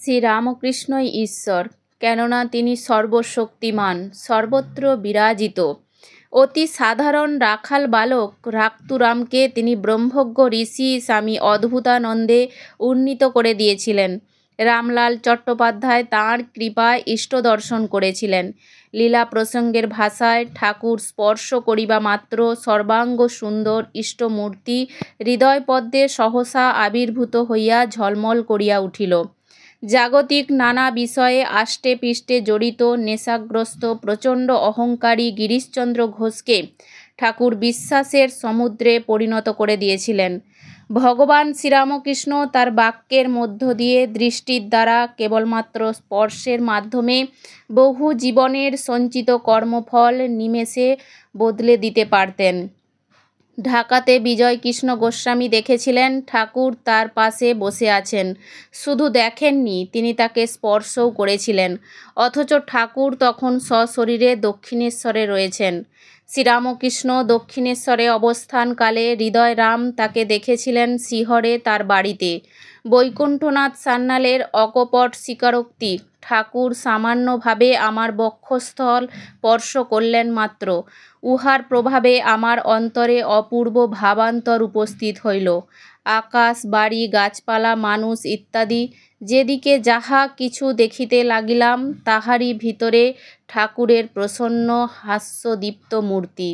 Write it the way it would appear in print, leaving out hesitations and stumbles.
শ্রীরামকৃষ্ণই ঈশ্বর, কেননা তিনি সর্বশক্তিমান, সর্বত্র বিরাজিত। অতি সাধারণ রাখাল বালক রাক্তুরামকে তিনি ব্রহ্মজ্ঞ ঋষি স্বামী অদ্ভুতানন্দে উন্নীত করে দিয়েছিলেন। রামলাল চট্টোপাধ্যায় তাঁর কৃপায় ইষ্ট দর্শন করেছিলেন। লীলা প্রসঙ্গের ভাষায় ঠাকুর স্পর্শ করিবা মাত্র সর্বাঙ্গ সুন্দর ইষ্টমূর্তি হৃদয়পদ্মে সহসা আবির্ভূত হইয়া ঝলমল করিয়া উঠিল। জাগতিক নানা বিষয়ে আষ্টে পৃষ্ঠে জড়িত নেশাগ্রস্ত প্রচণ্ড অহংকারী গিরিশচন্দ্র ঘোষকে ঠাকুর বিশ্বাসের সমুদ্রে পরিণত করে দিয়েছিলেন। ভগবান শ্রীরামকৃষ্ণ তার বাক্যের মধ্য দিয়ে, দৃষ্টির দ্বারা, কেবলমাত্র স্পর্শের মাধ্যমে বহু জীবনের সঞ্চিত কর্মফল নিমেষে বদলে দিতে পারতেন। ঢাকাতে বিজয়কৃষ্ণ গোস্বামী দেখেছিলেন ঠাকুর তার পাশে বসে আছেন, শুধু দেখেননি, তিনি তাকে স্পর্শও করেছিলেন। অথচ ঠাকুর তখন সশরীরে দক্ষিণেশ্বরে রয়েছেন। শ্রীরামকৃষ্ণ দক্ষিণেশ্বরে অবস্থানকালে হৃদয়রাম তাকে দেখেছিলেন শিহরে তার বাড়িতে। বৈকুণ্ঠনাথ সান্যালের অকপট স্বীকারোক্তি, ঠাকুর সামান্যভাবে আমার বক্ষস্থল স্পর্শ করলেন মাত্র, উহার প্রভাবে আমার অন্তরে অপূর্ব ভাবান্তর উপস্থিত হইল। আকাশ, বাড়ি, গাছপালা, মানুষ ইত্যাদি যেদিকে যাহা কিছু দেখিতে লাগিলাম, তাহারই ভিতরে ঠাকুরের প্রসন্ন হাস্যদীপ্ত মূর্তি।